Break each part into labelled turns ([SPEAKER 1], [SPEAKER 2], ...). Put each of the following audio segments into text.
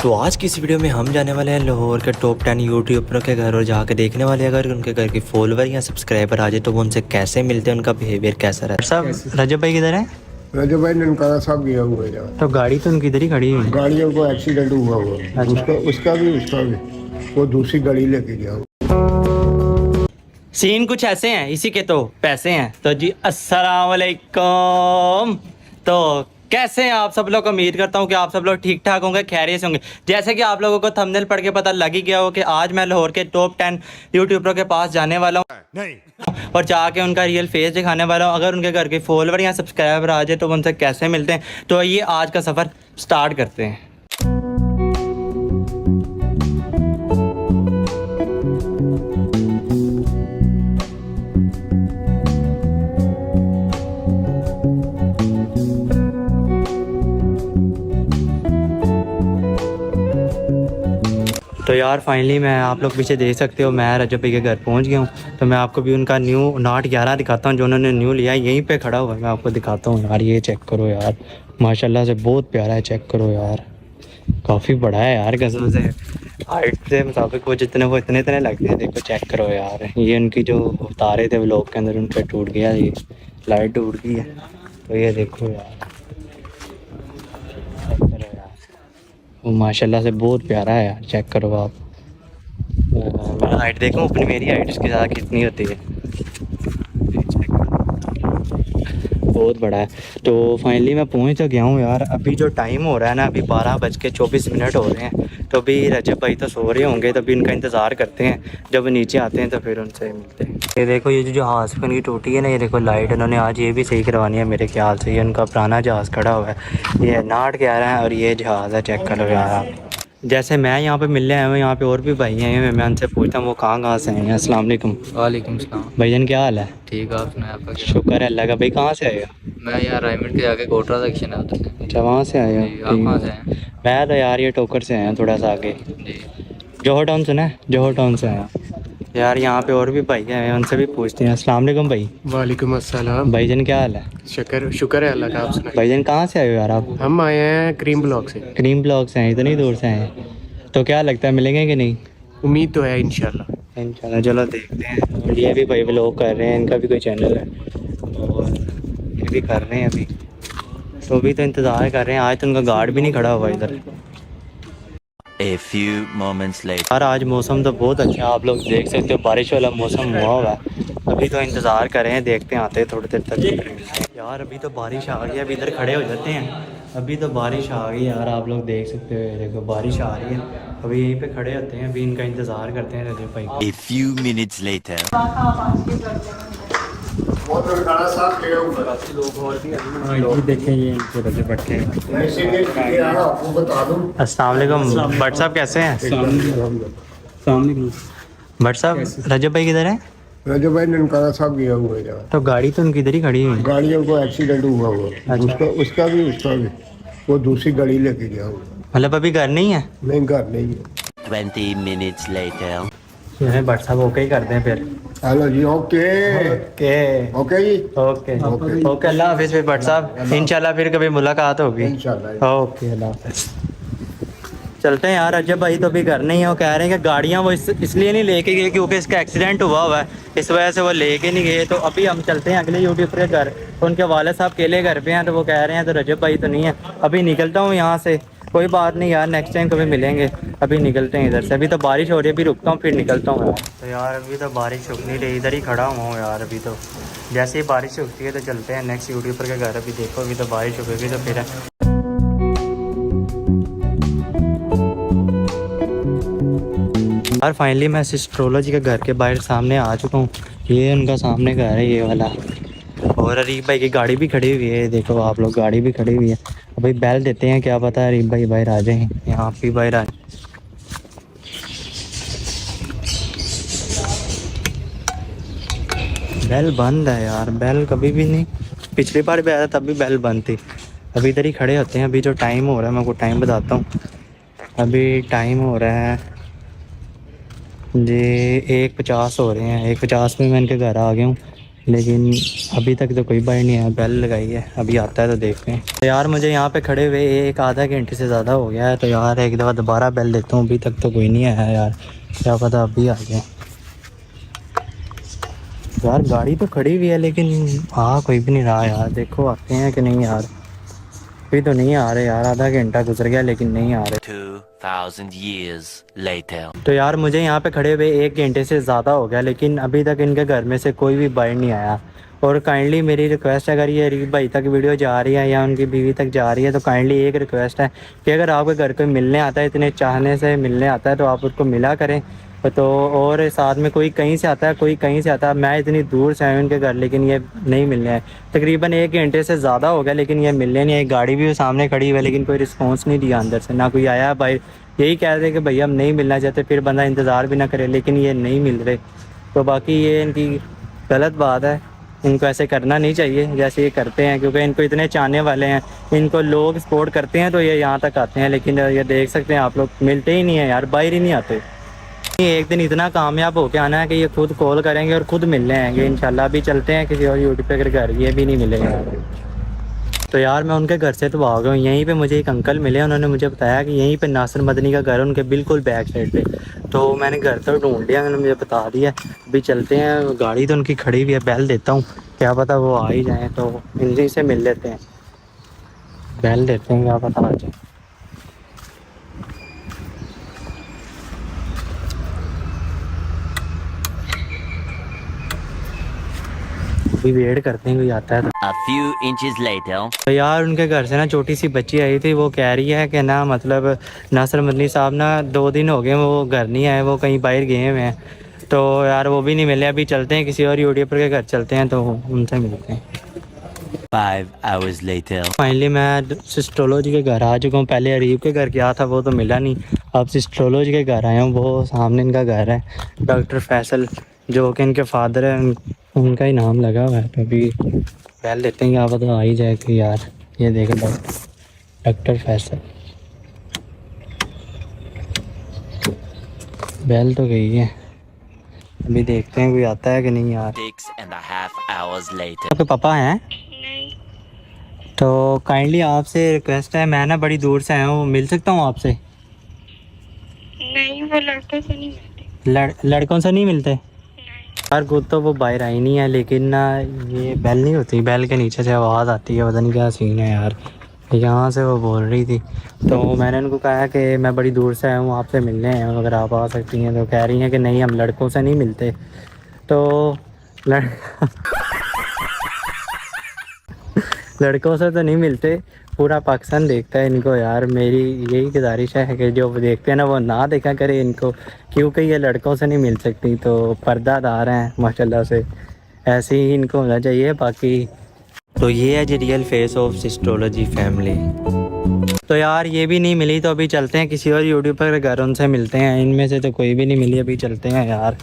[SPEAKER 1] तो आज की इस वीडियो में हम जाने वाले हैं लाहौर के टॉप 10 यूट्यूबरों के घर और जाकर देखने वाले हैं अगर उनके घर की फॉलोवर या सब्सक्राइबर आ जाए तो वो उनसे कैसे मिलते हैं, उनका बिहेवियर कैसा रहता है। साहब रजब भाई किधर है?
[SPEAKER 2] रजब भाई ननकाना साहब गया हुआ है।
[SPEAKER 1] तो गाड़ी तो उनकी इधर ही खड़ी हुई है।
[SPEAKER 2] गाड़ियों को एक्सीडेंट हुआ हुआ है।
[SPEAKER 1] अच्छा।
[SPEAKER 2] उसका भी वो दूसरी गाड़ी लेके गया।
[SPEAKER 1] सीन कुछ ऐसे हैं, इसी के तो पैसे हैं। तो जी अस्सलाम वालेकुम। तो कैसे हैं आप सब लोग? उम्मीद करता हूँ कि आप सब लोग ठीक ठाक होंगे, खैरियत से होंगे। जैसे कि आप लोगों को थंबनेल पढ़ के पता लग ही गया हो कि आज मैं लाहौर के टॉप 10 यूट्यूबरों के पास जाने वाला हूँ नहीं और जाके उनका रियल फेस दिखाने वाला हूँ। अगर उनके घर के फॉलोवर या सब्सक्राइबर आ जाए तो वो उनसे कैसे मिलते हैं। तो ये आज का सफ़र स्टार्ट करते हैं। तो यार फाइनली मैं आप लोग पीछे देख सकते हो मैं रजब भाई के घर पहुंच गया हूँ। तो मैं आपको भी उनका न्यू नॉट 11 दिखाता हूँ जो उन्होंने न्यू लिया है। यहीं पे खड़ा हुआ है, मैं आपको दिखाता हूँ यार। ये चेक करो यार, माशाल्लाह से बहुत प्यारा है। चेक करो यार, काफ़ी बड़ा है यार कसम से। हाइट से मुताबिक वो जितने वो इतने इतने लगते हैं। देखो चेक करो यार, ये उनकी जो उतारे थे व्लॉग के अंदर उन पर टूट गया, ये लाइट टूट गई है। तो ये देखो यार, वो माशाल्लाह से बहुत प्यारा है यार। चेक करो आप, मैं हाइट देखूँ अपनी, मेरी हाइट इसके ज़्यादा कितनी होती है। बहुत बड़ा है। तो फाइनली मैं पहुंच तो गया हूँ यार। अभी जो टाइम हो रहा है ना, अभी 12:24 हो रहे हैं। तो अभी रजब भाई तो सो रहे होंगे, तो अभी इनका इंतज़ार करते हैं। जब वो नीचे आते हैं तो फिर उनसे मिलते हैं। ये देखो, ये जो जहाज़ की टूटी है ना, ये देखो लाइट उन्होंने आज ये भी सही करवानी है मेरे ख्याल से। ये उनका पुराना जहाज़ खड़ा हुआ है, ये नाट के आ रहा है और ये जहाज़ है। चेक करो यार आप। जैसे मैं यहाँ पे मिलने आया हूँ, यहाँ पे और भी भाई हैं। मैं उनसे पूछता हूँ वो कहाँ से आए हैं। अस्सलाम वालेकुम।
[SPEAKER 3] वालेकुम सलाम।
[SPEAKER 1] भाईजान क्या हाल है?
[SPEAKER 3] ठीक है, आप सुनाए? आपका क्या?
[SPEAKER 1] शुक्र है अल्लाह का। भाई कहाँ से आए हो?
[SPEAKER 3] मैं यहाँ रायमंड के आगे कोटरा सेक्शन है उधर से।
[SPEAKER 1] अच्छा वहाँ से आए हो?
[SPEAKER 3] जी, आप कहाँ से हैं?
[SPEAKER 1] मैं तो यार ये टोकर से आया थोड़ा सा आगे,
[SPEAKER 3] जी।
[SPEAKER 1] जोहर टाउन सुना है? जोहर टाउन से आया यार। यहाँ पे और भी भाई हैं, उनसे भी पूछते हैं। अस्सलाम वालेकुम भाई।
[SPEAKER 4] वालेकुम अस्सलाम।
[SPEAKER 1] भाईजान क्या हाल है?
[SPEAKER 4] शुक्र है अल्लाह का, आप सुनाइए।
[SPEAKER 1] भाईजान कहाँ से आए हो यार आप?
[SPEAKER 4] हम आए हैं क्रीम ब्लॉक से।
[SPEAKER 1] क्रीम ब्लॉक से हैं? इतनी दूर से हैं तो क्या लगता है मिलेंगे कि नहीं?
[SPEAKER 4] उम्मीद तो है इंशाल्लाह।
[SPEAKER 1] इंशाल्लाह, चलो देखते हैं। और ये भी भाई व्लॉग कर रहे हैं, इनका भी कोई चैनल है और ये भी कर रहे हैं अभी। तो अभी तो इंतज़ार कर रहे हैं। आज तो उनका गार्ड भी नहीं खड़ा हुआ इधर।
[SPEAKER 5] A few moments later.
[SPEAKER 1] यार आज मौसम तो बहुत अच्छा है, आप लोग देख सकते हो बारिश वाला मौसम हुआ हुआ है। अभी तो इंतज़ार कर रहे हैं, देखते हैं आते हैं थोड़ी देर तक। यार अभी तो बारिश आ गई है, अभी इधर खड़े हो जाते हैं। अभी तो बारिश आ गई यार, आप लोग देख सकते हो। ये देखो बारिश आ रही है, अभी यहीं पे खड़े होते हैं। अभी इनका इंतज़ार करते हैं रजब भाई।
[SPEAKER 5] A few minutes later.
[SPEAKER 2] वो ननकाना साहब गया हुआ है।
[SPEAKER 1] देखें ये इनके रजब बैठे हैं।
[SPEAKER 2] इसीलिए आपको बता दूं।
[SPEAKER 1] अस्सलाम वालेकुम भट्ट साहब, कैसे हैं? भट्ट साहब रजब भाई किधर है?
[SPEAKER 2] रजब भाई ननकाना साहब गया हुआ है।
[SPEAKER 1] तो गाड़ी तो उनकी इधर ही खड़ी हुई है।
[SPEAKER 2] गाड़ियों को एक्सीडेंट हुआ हुआ है।
[SPEAKER 1] अच्छा।
[SPEAKER 2] उसका भी वो दूसरी गाड़ी लेके गया हुआ।
[SPEAKER 1] मतलब अभी घर नहीं है?
[SPEAKER 2] नहीं, घर नहीं है।
[SPEAKER 5] 20 minutes later.
[SPEAKER 1] भट्ट साहब ओके ही करते हैं फिर।
[SPEAKER 2] हेलो जी, ओके
[SPEAKER 1] ओके
[SPEAKER 2] ओके जी,
[SPEAKER 1] ओके ओके, अल्लाह हाफिज़ फिर भट्ट साहब। इंशाल्लाह फिर कभी मुलाकात होगी।
[SPEAKER 2] इंशाल्लाह।
[SPEAKER 1] ओके अल्लाह हाफिज़। चलते हैं यार। रजब भाई तो अभी घर नहीं है, वो कह रहे हैं कि गाड़ियाँ वो इसलिए नहीं लेके गए क्योंकि इसका एक्सीडेंट हुआ है, इस वजह से वो लेके नहीं गए। तो अभी हम चलते हैं अगले यूट्यूबर के घर। तो उनके वाले साहब अकेले घर पे हैं, तो वो कह रहे हैं तो रजब भाई तो नहीं है। अभी निकलता हूँ यहाँ से। कोई बात नहीं यार, नेक्स्ट टाइम कभी मिलेंगे। अभी निकलते हैं इधर से। अभी तो बारिश हो रही है, अभी रुकता हूँ फिर निकलता हूँ यार। तो यार अभी तो बारिश रुक नहीं रही, इधर ही खड़ा हुआ हूँ यार। अभी तो जैसे ही बारिश रुकती है तो चलते हैं नेक्स्ट यूट्यूबर के घर। अभी देखो अभी तो बारिश रुकेगी तो फिर यार फाइनली मैं एस्ट्रोलॉजी के घर के बाहर सामने आ चुका हूँ। ये उनका सामने घर है, ये वाला। और अरीब भाई की गाड़ी भी खड़ी हुई है, देखो आप लोग, गाड़ी भी खड़ी हुई है। अभी बैल देते हैं, क्या पता अरीब भाई बाहर आ जाए। यहाँ भी बाहर आ, बैल बंद है यार। बैल कभी भी नहीं, पिछली बार भी आया था तब भी बैल बंद थी। अभी इधर ही खड़े होते हैं। अभी जो टाइम हो रहा है मैं आपको टाइम बताता हूँ। अभी टाइम हो रहा है जी 1:50 हो रहे हैं। 1:50 में मैं इनके घर आ गया हूँ। लेकिन अभी तक तो कोई बाइट नहीं आया। बेल लगाई है, अभी आता है तो देखते हैं। तो यार मुझे यहाँ पे खड़े हुए एक आधा घंटे से ज़्यादा हो गया है, तो यार एक दफ़ा दोबारा बेल देता हूँ। अभी तक तो कोई नहीं आया यार, क्या पता अभी आ जाए। यार गाड़ी तो खड़ी हुई है लेकिन कोई भी नहीं रहा यार। देखो आते हैं कि नहीं यार। अभी तो नहीं आ रहे यार, आधा घंटा गुजर गया लेकिन नहीं आ रहे।
[SPEAKER 5] 2000 years later.
[SPEAKER 1] तो यार मुझे यहाँ पे खड़े हुए एक घंटे से ज़्यादा हो गया, लेकिन अभी तक इनके घर में से कोई भी बाइट नहीं आया। और काइंडली मेरी रिक्वेस्ट है, अगर ये अरीब भाई तक वीडियो जा रही है या उनकी बीवी तक जा रही है, तो काइंडली एक रिक्वेस्ट है कि अगर आपके घर कोई मिलने आता है, इतने चाहने से मिलने आता है, तो आप उसको मिला करें। तो और साथ में कोई कहीं से आता है, कोई कहीं से आता है। मैं इतनी दूर से आया उनके घर, लेकिन ये नहीं मिलने आए। तकरीबन एक घंटे से ज़्यादा हो गया लेकिन ये मिलने नहीं आए। गाड़ी भी सामने खड़ी हुई है लेकिन कोई रिस्पॉन्स नहीं दिया अंदर से, ना कोई आया। भाई यही कह रहे कि भैया हम नहीं मिलना चाहते, फिर बंदा इंतज़ार भी ना करे, लेकिन ये नहीं मिल रहे। तो बाकी ये इनकी गलत बात है, इनको ऐसे करना नहीं चाहिए जैसे ये करते हैं, क्योंकि इनको इतने चाहने वाले हैं, इनको लोग सपोर्ट करते हैं तो ये यहाँ तक आते हैं। लेकिन ये देख सकते हैं आप लोग, मिलते ही नहीं है यार, बाहर ही नहीं आते। एक दिन इतना कामयाब होके आना है कि ये खुद कॉल करेंगे और खुद मिलने आएंगे इंशाल्लाह। अभी चलते हैं किसी और यूट्यूब पे, अगर घर ये भी नहीं मिलेगा यार। तो यार मैं उनके घर से तो आ गया हूँ। यहीं पे मुझे एक अंकल मिले, उन्होंने मुझे बताया कि यहीं पे नासिर मदनी का घर है, उनके बिल्कुल बैक साइड पे। तो मैंने घर तो ढूंढ लिया, उन्होंने मुझे बता दिया। अभी चलते हैं, गाड़ी तो उनकी खड़ी हुई है, बैल देता हूँ, क्या पता वो आ ही जाए, तो इन्हीं से मिल लेते हैं। बैल देते हैं, क्या पता आ जाए। अभी वेट करते हैं कोई आता है तो।
[SPEAKER 5] A few inches later.
[SPEAKER 1] तो यार उनके घर से ना छोटी सी बच्ची आई थी, वो कह रही है कि ना मतलब नासिर मदनी साहब ना 2 दिन हो गए वो घर नहीं आए, वो कहीं बाहर गए हुए हैं। तो यार वो भी नहीं मिले। अभी चलते हैं किसी और यूट्यूबर के घर चलते हैं, तो उनसे मिलते हैं।
[SPEAKER 5] 5 hours later.
[SPEAKER 1] फाइनली मैं सिस्ट्रोलॉजी के घर आ चुका हूँ। पहले अरीब के घर गया था, वो तो मिला नहीं। अब सिस्ट्रोलॉजी के घर आया हूँ, वो सामने इनका घर है। डॉक्टर फैसल जो कि इनके फादर हैं, उनका ही नाम लगा हुआ है। तो अभी पहले देते हैं, क्या पता आ ही जाए कि यार। ये देखें डॉक्टर फैसल, बेल तो गई है। अभी देखते हैं कोई आता है कि नहीं यार।
[SPEAKER 5] 6.5 hours later.
[SPEAKER 1] आपके पापा हैं? तो काइंडली आपसे रिक्वेस्ट है, मैं ना बड़ी दूर से आया हूँ, मिल सकता हूँ आपसे?
[SPEAKER 6] नहीं, वो लड़कों से नहीं मिलते।
[SPEAKER 1] लड़कों से नहीं मिलते यार। खुद तो वो बाहर आई नहीं है, लेकिन ना ये बेल नहीं होती, बेल के नीचे से आवाज़ आती है, पता नहीं क्या सीन है यार। यहाँ से वो बोल रही थी, तो मैंने उनको कहा कि मैं बड़ी दूर से आया हूँ, आपसे मिलने आया हूँ, अगर आप आ सकती हैं। तो कह रही हैं कि नहीं, हम लड़कों से नहीं मिलते। तो लड़कों से तो नहीं मिलते, पूरा पाकिस्तान देखता है इनको यार। मेरी यही गुजारिश है कि जो देखते हैं ना वो ना देखा करे इनको, क्योंकि ये लड़कों से नहीं मिल सकती। तो पर्दादार हैं माशाल्लाह से, ऐसे ही इनको होना चाहिए। बाकी तो ये है जी रियल फेस ऑफ सिस्ट्रोलॉजी फैमिली। तो यार ये भी नहीं मिली, तो अभी चलते हैं किसी और यूट्यूबर के घर, उनसे मिलते हैं। इनमें से तो कोई भी नहीं मिली, अभी चलते हैं यार।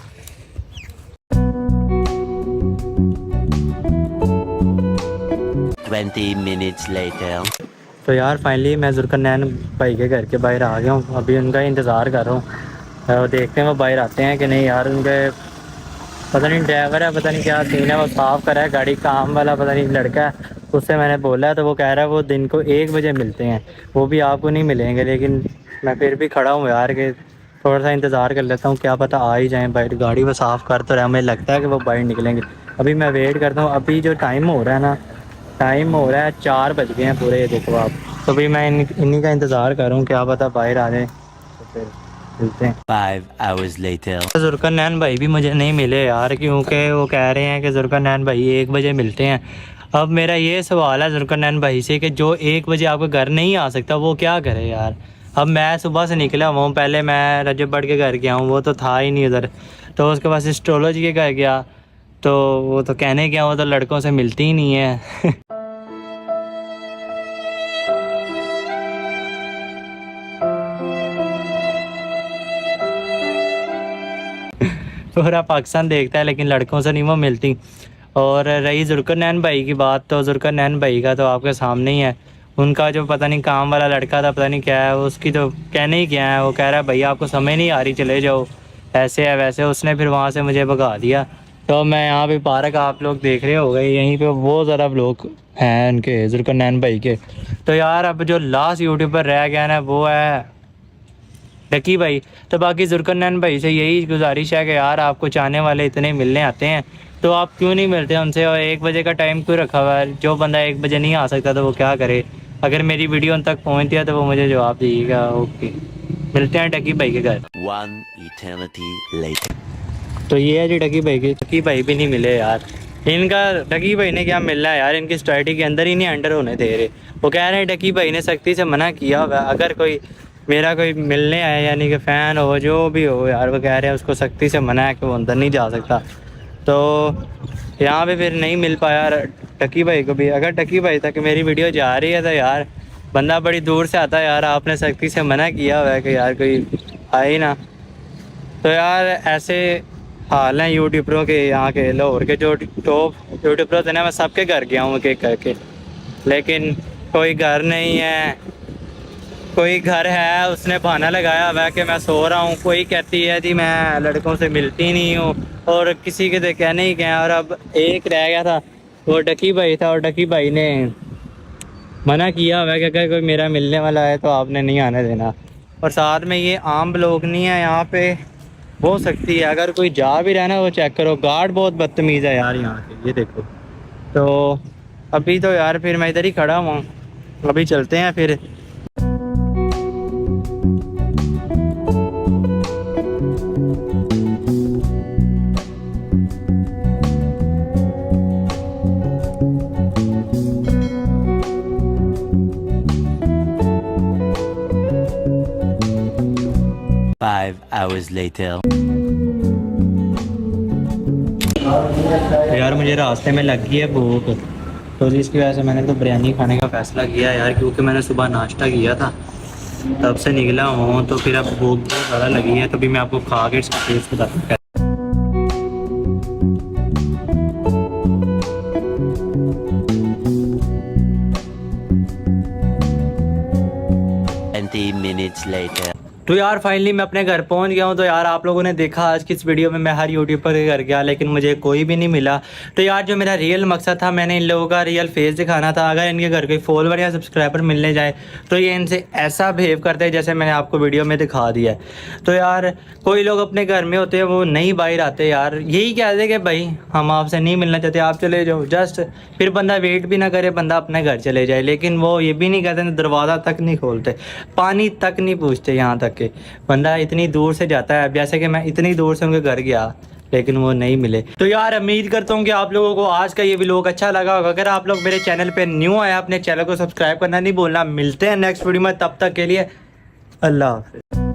[SPEAKER 5] 20 minutes later.
[SPEAKER 1] तो यार फाइनली मैं जुल्करनैन भाई के घर के बाहर आ गया हूँ। अभी उनका इंतज़ार कर रहा हूँ, देखते हैं वो बाहर आते हैं कि नहीं यार। उनके पता नहीं ड्राइवर है, पता नहीं क्या सीन है, वो साफ़ कर रहा है गाड़ी, काम वाला पता नहीं लड़का है, उससे मैंने बोला है। तो वो कह रहा है वो दिन को 1 बजे मिलते हैं, वो भी आपको नहीं मिलेंगे। लेकिन मैं फिर भी खड़ा हूँ यार कि थोड़ा सा इंतज़ार कर लेता हूँ, क्या पता आ ही जाएँ बाहर। गाड़ी वो साफ़ कर तो रहा है, मुझे लगता है कि वो बाहर निकलेंगे। अभी मैं वेट करता हूँ। अभी जो टाइम हो रहा है ना, टाइम हो रहा है 4 बज गए हैं पूरे, देखो आप। तो अभी मैं इन्हीं का इंतज़ार कर रहा हूँ, क्या पता बाहर आ जाए, तो फिर मिलते हैं।
[SPEAKER 5] 5 hours later.
[SPEAKER 1] जुल्करनैन भाई भी मुझे नहीं मिले यार, क्योंकि वो कह रहे हैं कि जुल्करनैन भाई 1 बजे मिलते हैं। अब मेरा ये सवाल है जुल्करनैन भाई से कि जो 1 बजे आपके घर नहीं आ सकता वो क्या करे यार। अब मैं सुबह से निकला हुआ हूँ, पहले मैं रजब भट्ट के घर गया हूँ, वो तो था ही नहीं उधर। तो उसके बाद एस्ट्रोलॉजी के घर गया, तो वो तो कहने गया, वो तो लड़कों से मिलती ही नहीं है। पूरा पाकिस्तान देखता है लेकिन लड़कों से नहीं वो मिलती। और रही जुल्करनैन भाई की बात, तो जुल्करनैन भाई का तो आपके सामने ही है। उनका जो पता नहीं काम वाला लड़का था, पता नहीं क्या है, उसकी तो कहने ही क्या है। वो कह रहा है भैया आपको समझ नहीं आ रही, चले जाओ, ऐसे है वैसे। उसने फिर वहाँ से मुझे भगा दिया, तो मैं यहाँ पे पार्क आप लोग देख रहे हो गए, यहीं पे बहुत ज़्यादा लोग हैं उनके जुल्करनैन भाई के। तो यार अब जो लास्ट यूट्यूबर रह गया ना वो है डकी भाई। तो बाकी जुल्करनैन भाई से यही गुजारिश है कि यार आपको चाहने वाले इतने मिलने आते हैं तो आप क्यों नहीं मिलते उनसे, और 1 बजे का टाइम क्यों रखा हुआ है? जो बंदा 1 बजे नहीं आ सकता तो वो क्या करे? अगर मेरी वीडियो उन तक पहुँचती है तो वो मुझे जवाब दीजिएगा। ओके, मिलते हैं डकी भाई के घर।
[SPEAKER 5] 1 eternity later.
[SPEAKER 1] तो ये है जी डकी भाई की। डकी भाई भी नहीं मिले यार, इनका डकी भाई ने क्या मिलना है यार, इनकी सोसाइटी के अंदर ही नहीं एंटर होने दे रहे। वो कह रहे हैं डकी भाई ने सख्ती से मना किया हुआ है, अगर कोई मेरा कोई मिलने आए यानी कि फ़ैन हो जो भी हो यार, वो कह रहे हैं उसको सख्ती से मना है कि वो अंदर नहीं जा सकता। तो यहाँ पे फिर नहीं मिल पाया डकी भाई को भी। अगर डकी भाई तक मेरी वीडियो जा रही है तो यार बंदा बड़ी दूर से आता है यार, आपने सख्ती से मना किया हुआ है कि यार कोई आए ना। तो यार ऐसे हाल हैं यूट्यूबरों के, यहाँ के लाहौर के जो टॉप यूट्यूबर थे ना, मैं सबके घर गया हूँ एक एक करके, लेकिन कोई घर नहीं है। कोई घर है उसने बहाना लगाया हुआ है कि मैं सो रहा हूँ, कोई कहती है जी मैं लड़कों से मिलती नहीं हूँ, और किसी के तो कहने ही गया। और अब एक रह गया था, वो डकी भाई था, और डकी भाई ने मना किया हुआ है कि अगर कोई मेरा मिलने वाला है तो आपने नहीं आने देना। और साथ में ये आम लोग नहीं है यहाँ पे, हो सकती है अगर कोई जा भी रहा है ना वो चेक करो, गार्ड बहुत बदतमीज़ है यार यहाँ के, ये देखो। तो अभी तो यार फिर मैं इधर ही खड़ा हूँ, अभी चलते हैं फिर।
[SPEAKER 5] Five hours later.
[SPEAKER 1] यार मुझे रास्ते में लग गई है भूख, तो जिसकी वजह से मैंने तो बिरयानी खाने का फ़ैसला किया यार, क्योंकि मैंने सुबह नाश्ता किया था तब से निकला हूँ, तो फिर अब भूख बहुत ज़्यादा लगी है। तो भी मैं आपको खा के इसका टेस्ट बताता हूँ।
[SPEAKER 5] 20 minutes later.
[SPEAKER 1] तो यार फाइनली मैं अपने घर पहुंच गया हूं। तो यार आप लोगों ने देखा आज की इस वीडियो में मैं हर यूट्यूबर के घर गया, लेकिन मुझे कोई भी नहीं मिला। तो यार जो मेरा रियल मकसद था, मैंने इन लोगों का रियल फेस दिखाना था। अगर इनके घर कोई फॉलोवर या सब्सक्राइबर मिलने जाए तो ये इनसे ऐसा बिहेव करते हैं जैसे मैंने आपको वीडियो में दिखा दिया है। तो यार कोई लोग अपने घर में होते हैं वो नहीं बाहर आते यार, यही कहते कि भाई हम आपसे नहीं मिलना चाहते, आप चले जाओ, जस्ट फिर बंदा वेट भी ना करे, बंदा अपने घर चले जाए। लेकिन वो ये भी नहीं कहते, दरवाज़ा तक नहीं खोलते, पानी तक नहीं पूछते, यहाँ तक कि बंदा इतनी दूर से जाता है। अब जैसे कि मैं इतनी दूर से उनके घर गया लेकिन वो नहीं मिले। तो यार उम्मीद करता हूँ कि आप लोगों को आज का ये व्लॉग अच्छा लगा होगा। अगर आप लोग मेरे चैनल पे न्यू आए, अपने चैनल को सब्सक्राइब करना नहीं भूलना। मिलते हैं नेक्स्ट वीडियो में, तब तक के लिए अल्लाह हाफ़िज़।